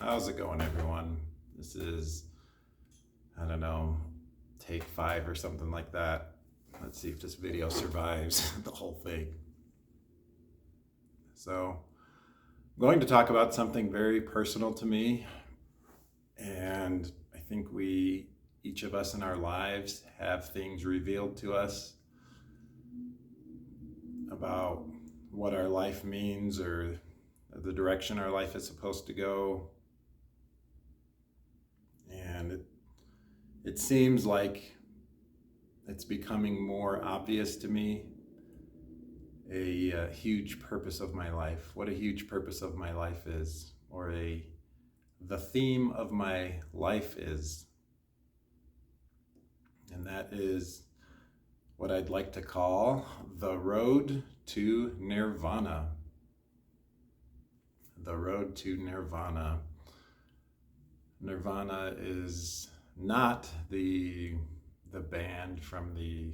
How's it going, everyone? This is, I don't know, take 5 or something like that. Let's see if this video survives the whole thing. So, I'm going to talk about something very personal to me, and I think each of us in our lives, have things revealed to us about what our life means or the direction our life is supposed to go. And it seems like it's becoming more obvious to me a huge purpose of my life, what a huge purpose of my life is, or the theme of my life is. And that is what I'd like to call the Road to Nirvana. The Road to Nirvana. Nirvana is not the band from I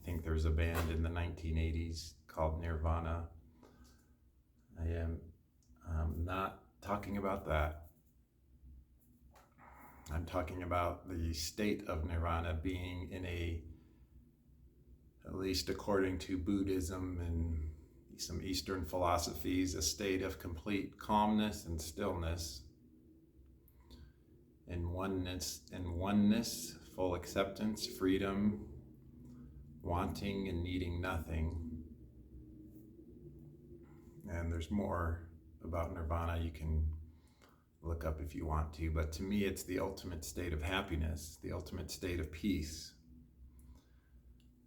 think there was a band in the 1980s called Nirvana. I am not talking about that. I'm talking about the state of Nirvana being in at least according to Buddhism and some Eastern philosophies, a state of complete calmness and stillness, and oneness, full acceptance, freedom, wanting and needing nothing. And there's more about Nirvana you can look up if you want to, but to me it's the ultimate state of happiness, the ultimate state of peace.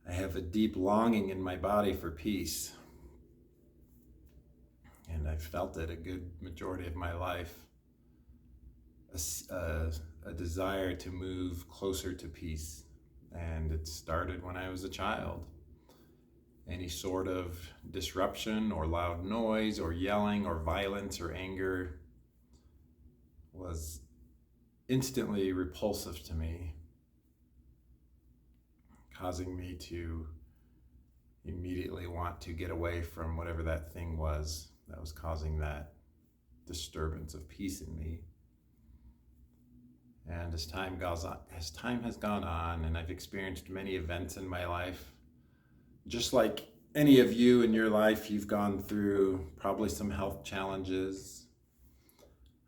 I have a deep longing in my body for peace, and I've felt it a good majority of my life. A desire to move closer to peace, and it started when I was a child. Any sort of disruption or loud noise or yelling or violence or anger was instantly repulsive to me, causing me to immediately want to get away from whatever that thing was that was causing that disturbance of peace in me. And as time has gone on, and I've experienced many events in my life, just like any of you in your life, you've gone through probably some health challenges.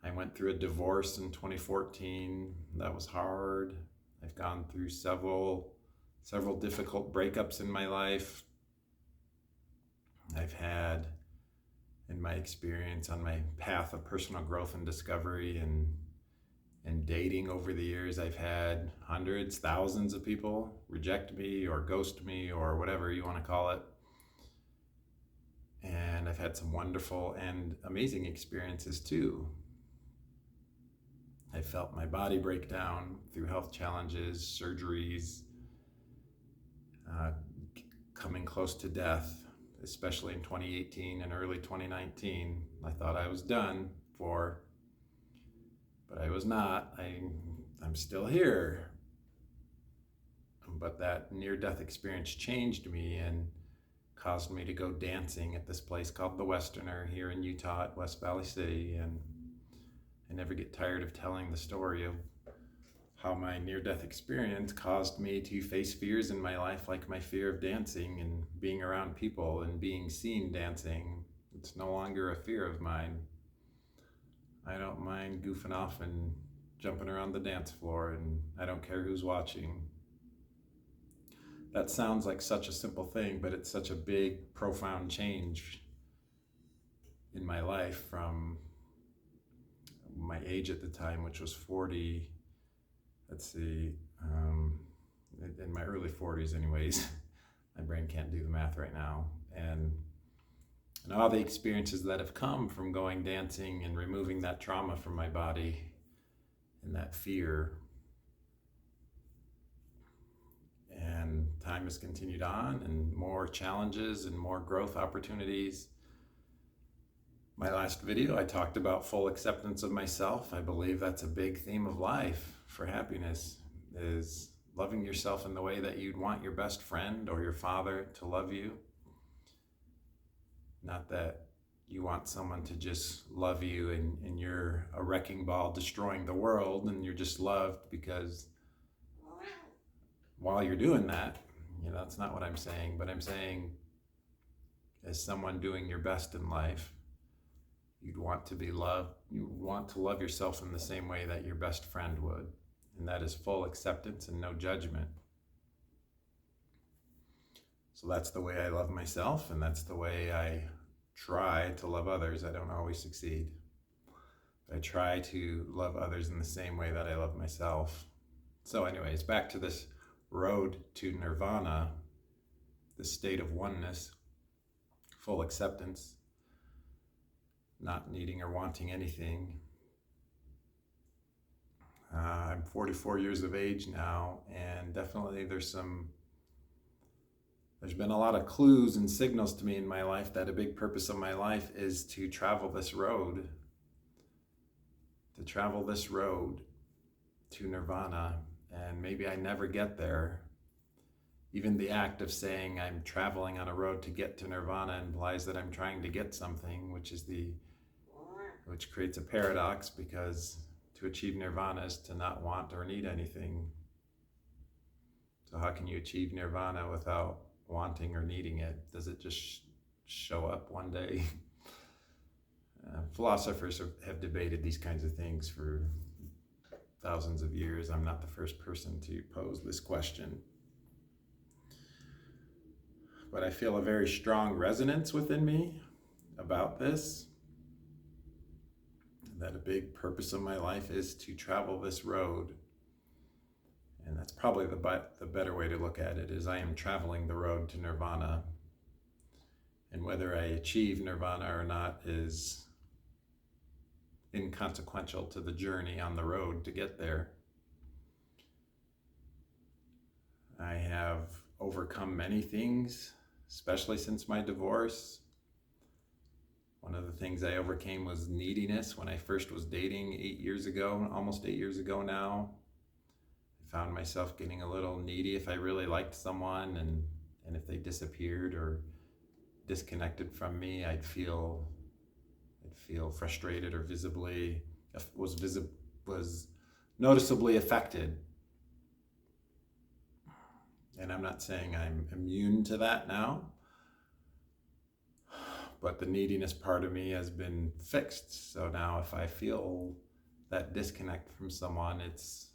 I went through a divorce in 2014. That was hard. I've gone through several difficult breakups in my life. I've had, in my experience on my path of personal growth and discovery and dating over the years, I've had hundreds, thousands of people reject me or ghost me or whatever you want to call it. And I've had some wonderful and amazing experiences too. I felt my body break down through health challenges, surgeries, coming close to death, especially in 2018 and early 2019. I thought I was done for, but I was not. I'm still here. But that near-death experience changed me and caused me to go dancing at this place called The Westerner here in Utah at West Valley City. And I never get tired of telling the story of how my near-death experience caused me to face fears in my life, like my fear of dancing and being around people and being seen dancing. It's no longer a fear of mine. I don't mind goofing off and jumping around the dance floor, and I don't care who's watching. That sounds like such a simple thing, but it's such a big, profound change in my life from my age at the time, which was 40. In my early 40s anyways. My brain can't do the math right now. And all the experiences that have come from going dancing and removing that trauma from my body and that fear. And time has continued on, and more challenges and more growth opportunities. My last video, I talked about full acceptance of myself. I believe that's a big theme of life for happiness, is loving yourself in the way that you'd want your best friend or your father to love you. Not that you want someone to just love you, and you're a wrecking ball destroying the world, and you're just loved because while you're doing that, that's not what I'm saying, but I'm saying as someone doing your best in life, you'd want to be loved. You want to love yourself in the same way that your best friend would, and that is full acceptance and no judgment. So that's the way I love myself, and that's the way I try to love others. I don't always succeed. I try to love others in the same way that I love myself. So anyways, back to this road to nirvana, the state of oneness, full acceptance, not needing or wanting anything. I'm 44 years of age now, and definitely there's been a lot of clues and signals to me in my life that a big purpose of my life is to travel this road to nirvana. And maybe I never get there. Even the act of saying I'm traveling on a road to get to nirvana implies that I'm trying to get something, which creates a paradox, because to achieve nirvana is to not want or need anything. So how can you achieve nirvana without wanting or needing it? Does it just show up one day? Philosophers have debated these kinds of things for thousands of years. I'm not the first person to pose this question. But I feel a very strong resonance within me about this, that a big purpose of my life is to travel this road. And that's probably the better way to look at it, is I am traveling the road to nirvana. And whether I achieve nirvana or not is inconsequential to the journey on the road to get there. I have overcome many things, especially since my divorce. One of the things I overcame was neediness. When I first was dating almost 8 years ago now, I found myself getting a little needy if I really liked someone, and if they disappeared or disconnected from me, I'd feel frustrated or was noticeably affected. And I'm not saying I'm immune to that now, but the neediness part of me has been fixed. So now if I feel that disconnect from someone, it's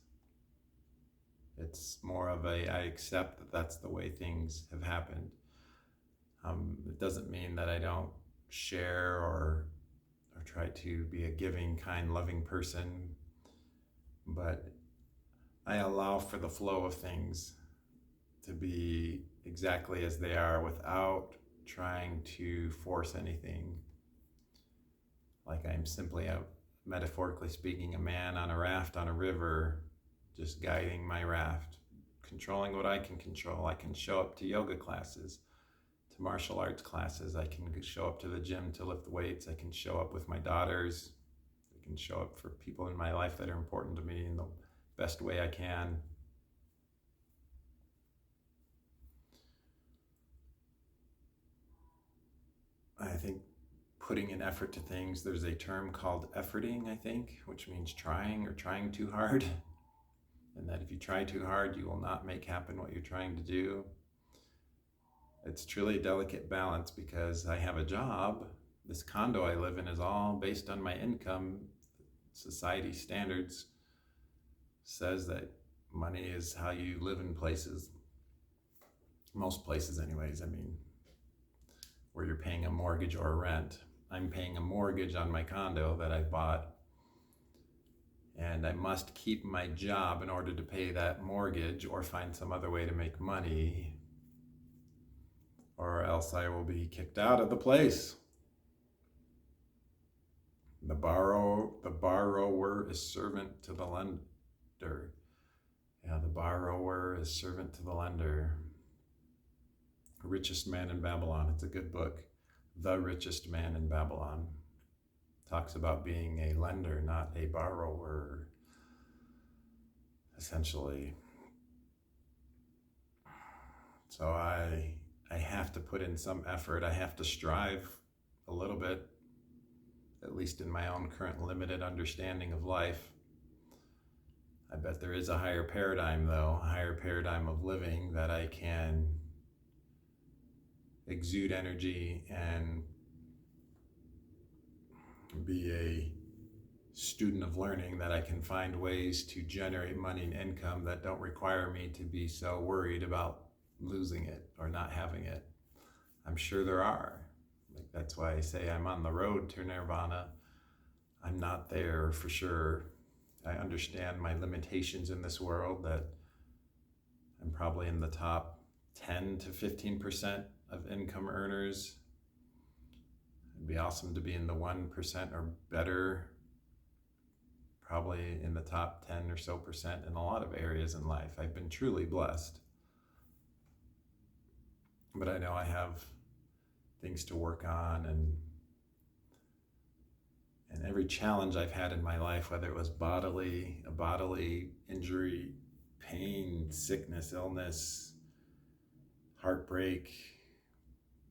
more of I accept that that's the way things have happened. It doesn't mean that I don't share or try to be a giving, kind, loving person, but I allow for the flow of things to be exactly as they are without trying to force anything. Like I'm simply, metaphorically speaking, a man on a raft on a river, just guiding my raft, controlling what I can control. I can show up to yoga classes, to martial arts classes. I can show up to the gym to lift weights. I can show up with my daughters. I can show up for people in my life that are important to me in the best way I can. I think putting in effort to things, there's a term called efforting, I think, which means trying or trying too hard. And that if you try too hard, you will not make happen what you're trying to do. It's truly a delicate balance, because I have a job. This condo I live in is all based on my income. Society standards says that money is how you live in places. Most places anyways. I mean, where you're paying a mortgage or a rent. I'm paying a mortgage on my condo that I bought, and I must keep my job in order to pay that mortgage or find some other way to make money, or else I will be kicked out of the place. The borrower is servant to the lender. Yeah, the borrower is servant to the lender. Richest Man in Babylon. It's a good book. The Richest Man in Babylon talks about being a lender, not a borrower, essentially. So I have to put in some effort. I have to strive a little bit at least in my own current limited understanding of life. I bet there is a higher paradigm, though, a higher paradigm of living that I can exude energy and be a student of learning, that I can find ways to generate money and income that don't require me to be so worried about losing it or not having it. I'm sure there are. Like, that's why I say I'm on the road to nirvana. I'm not there for sure. I understand my limitations in this world, that I'm probably in the top 10 to 15% of income earners. It'd be awesome to be in the 1% or better, probably in the top 10 or so percent in a lot of areas in life. I've been truly blessed. But I know I have things to work on, and every challenge I've had in my life, whether it was a bodily injury, pain, sickness, illness, heartbreak,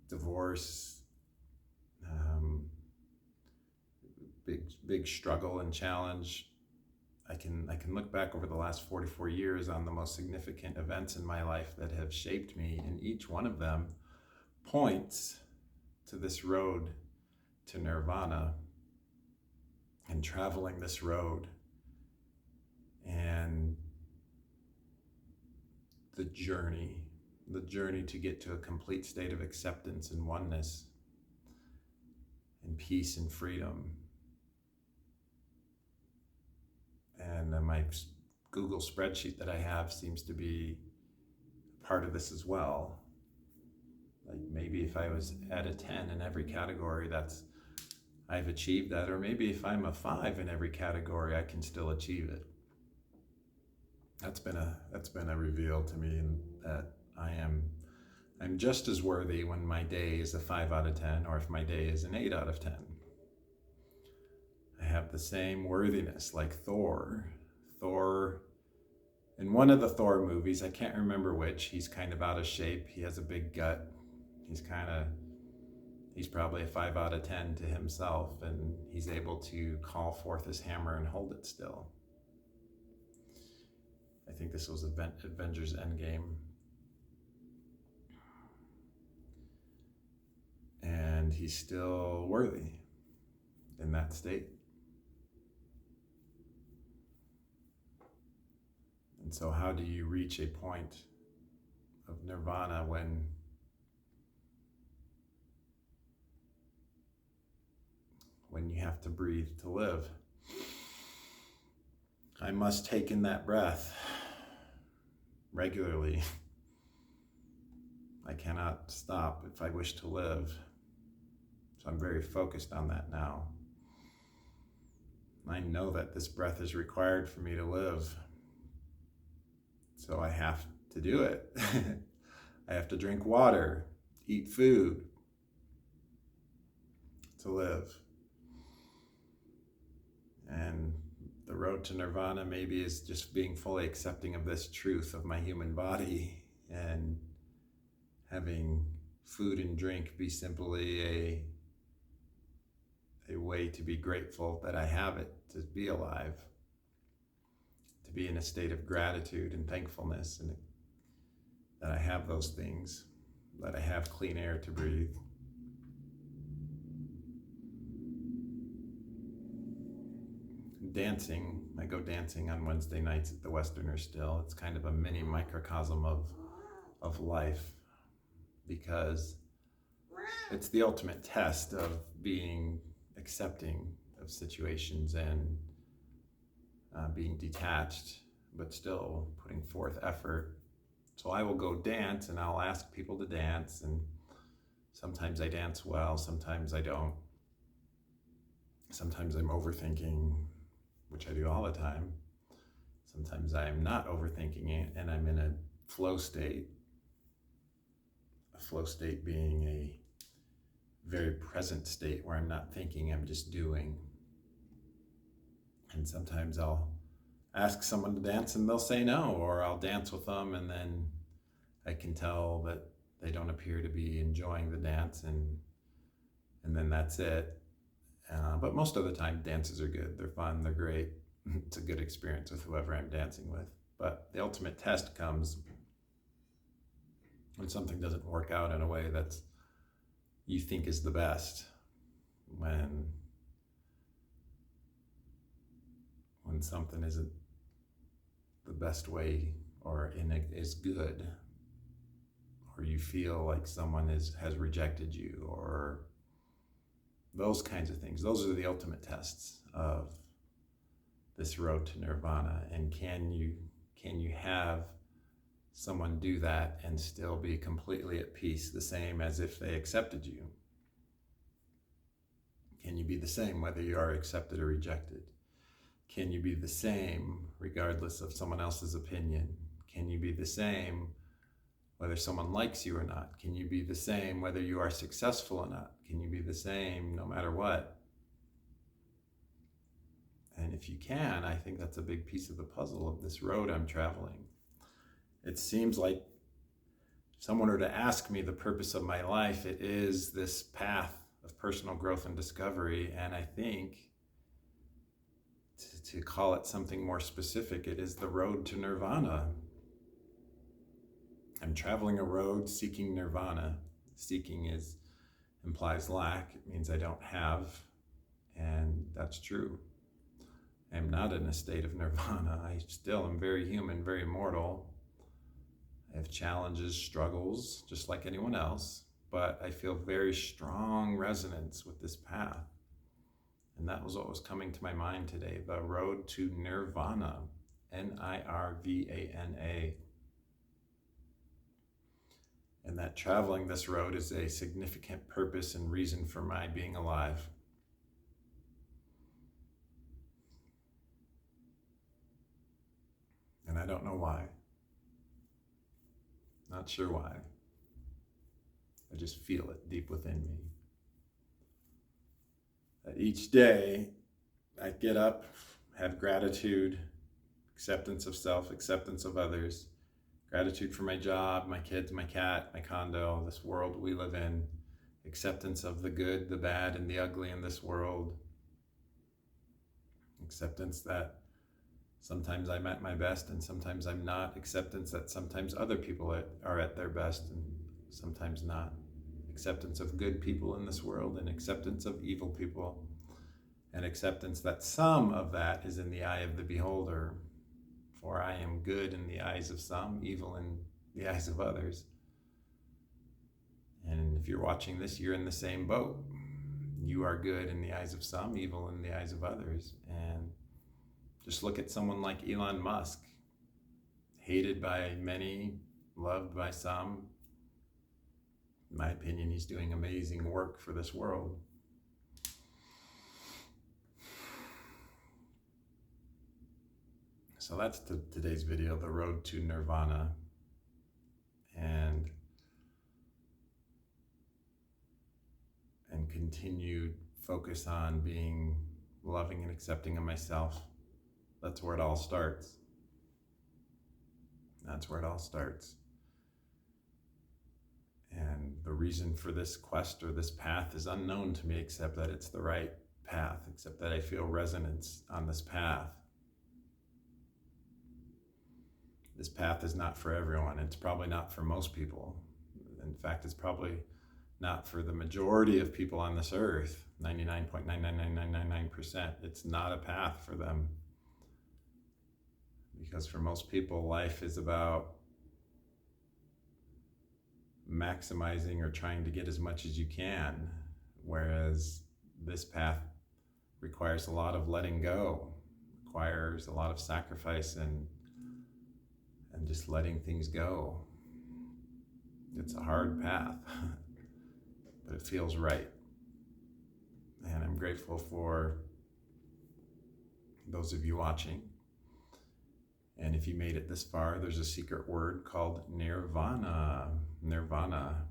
divorce, big struggle and challenge, I can look back over the last 44 years on the most significant events in my life that have shaped me, and each one of them points to this road to nirvana, and traveling this road, and the journey to get to a complete state of acceptance and oneness and peace and freedom. And my Google spreadsheet that I have seems to be part of this as well. Like, maybe if I was at a 10 in every category, I've achieved that. Or maybe if I'm a 5 in every category, I can still achieve it. That's been a reveal to me, and that I'm just as worthy when my day is a 5 out of 10, or if my day is an 8 out of 10. I have the same worthiness, like Thor. In one of the Thor movies, I can't remember which, he's kind of out of shape. He has a big gut. He's probably a 5 out of 10 to himself, and he's able to call forth his hammer and hold it still. I think this was Avengers Endgame. And he's still worthy in that state. And so how do you reach a point of nirvana when you have to breathe to live? I must take in that breath regularly. I cannot stop if I wish to live. So I'm very focused on that now. I know that this breath is required for me to live. So I have to do it. I have to drink water, eat food to live. And the road to nirvana maybe is just being fully accepting of this truth of my human body, and having food and drink be simply a way to be grateful that I have it, to be alive, to be in a state of gratitude and thankfulness, and that I have those things, that I have clean air to breathe. Dancing, I go dancing on Wednesday nights at the Westerner still. It's kind of a mini microcosm of life, because it's the ultimate test of being accepting of situations and being detached, but still putting forth effort. So I will go dance, and I'll ask people to dance, and sometimes I dance well, sometimes I don't. Sometimes I'm overthinking, which I do all the time. Sometimes I'm not overthinking it, and I'm in a flow state. A flow state being a very present state where I'm not thinking, I'm just doing. And sometimes I'll ask someone to dance and they'll say no, or I'll dance with them and then I can tell that they don't appear to be enjoying the dance, and then that's it. But most of the time, dances are good. They're fun. They're great. It's a good experience with whoever I'm dancing with. But the ultimate test comes when something doesn't work out in a way that you think is the best. When something isn't the best way or is good, or you feel like someone has rejected you, or those kinds of things. Those are the ultimate tests of this road to nirvana. And can you have someone do that and still be completely at peace, the same as if they accepted you? Can you be the same whether you are accepted or rejected? Can you be the same regardless of someone else's opinion? Can you be the same whether someone likes you or not? Can you be the same whether you are successful or not? Can you be the same no matter what? And if you can, I think that's a big piece of the puzzle of this road I'm traveling. It seems like if someone were to ask me the purpose of my life, it is this path of personal growth and discovery. And I think to call it something more specific, it is the road to nirvana. I'm traveling a road seeking nirvana. Seeking implies lack. It means I don't have, and that's true. I am not in a state of nirvana. I still am very human, very mortal. I have challenges, struggles, just like anyone else, but I feel very strong resonance with this path. And that was what was coming to my mind today, the road to nirvana, Nirvana. And that traveling this road is a significant purpose and reason for my being alive. And I don't know why. Not sure why. I just feel it deep within me. That each day I get up, have gratitude, acceptance of self, acceptance of others, gratitude for my job, my kids, my cat, my condo, this world we live in, acceptance of the good, the bad, and the ugly in this world, acceptance that sometimes I'm at my best and sometimes I'm not, acceptance that sometimes other people are at their best and sometimes not, acceptance of good people in this world and acceptance of evil people, and acceptance that some of that is in the eye of the beholder. For I am good in the eyes of some, evil in the eyes of others. And if you're watching this, you're in the same boat. You are good in the eyes of some, evil in the eyes of others. And just look at someone like Elon Musk, hated by many, loved by some. In my opinion, he's doing amazing work for this world. So that's today's video, the road to nirvana. And continued focus on being loving and accepting of myself. That's where it all starts. That's where it all starts. And the reason for this quest or this path is unknown to me, except that it's the right path, except that I feel resonance on this path. This path is not for everyone. It's probably not for most people. In fact, it's probably not for the majority of people on this earth, 99.99999%. It's not a path for them. Because for most people, life is about maximizing or trying to get as much as you can, whereas this path requires a lot of letting go, requires a lot of sacrifice and just letting things go. It's a hard path, but it feels right. And I'm grateful for those of you watching. And if you made it this far, there's a secret word called nirvana. Nirvana.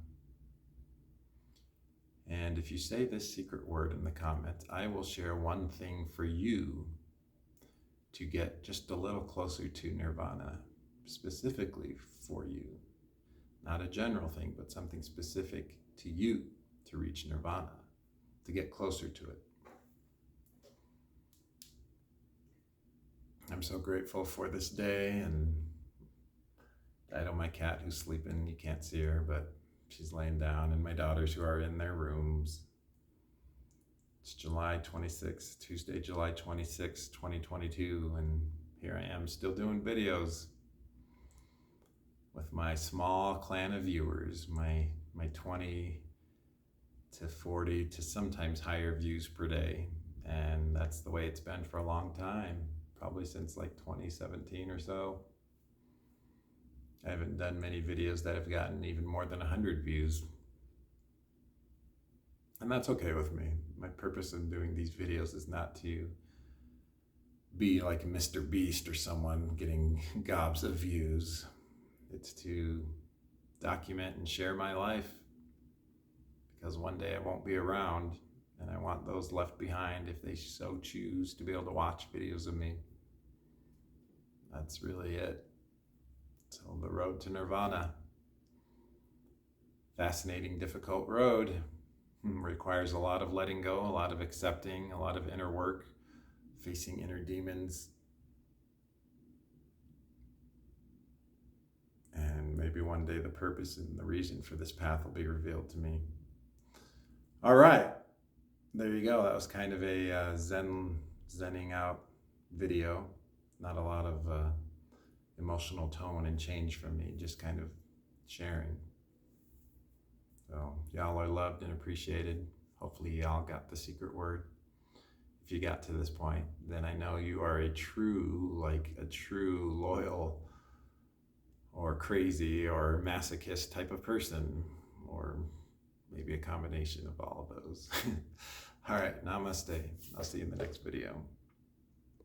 And if you say this secret word in the comments, I will share one thing for you to get just a little closer to nirvana, specifically for you. Not a general thing, but something specific to you to reach nirvana, to get closer to it. I'm so grateful for this day, and Dido, my cat, who's sleeping. You can't see her, but she's laying down, and my daughters who are in their rooms. It's July 26th, Tuesday, July 26th, 2022, and here I am still doing videos with my small clan of viewers, my 20 to 40 to sometimes higher views per day. And that's the way it's been for a long time, probably since like 2017 or so. I haven't done many videos that have gotten even more than 100 views. And that's okay with me. My purpose in doing these videos is not to be like Mr. Beast or someone getting gobs of views. It's to document and share my life, because one day I won't be around, and I want those left behind, if they so choose, to be able to watch videos of me. That's really it. So the road to Nirvana. Fascinating, difficult road. Requires a lot of letting go, a lot of accepting, a lot of inner work, facing inner demons. And maybe one day the purpose and the reason for this path will be revealed to me. All right, there you go. That was kind of a zenning out video. Not a lot of emotional tone and change from me, just kind of sharing. So y'all are loved and appreciated. Hopefully y'all got the secret word. If you got to this point, then I know you are a true loyal or crazy or masochist type of person, or maybe a combination of all of those. All right, namaste. I'll see you in the next video.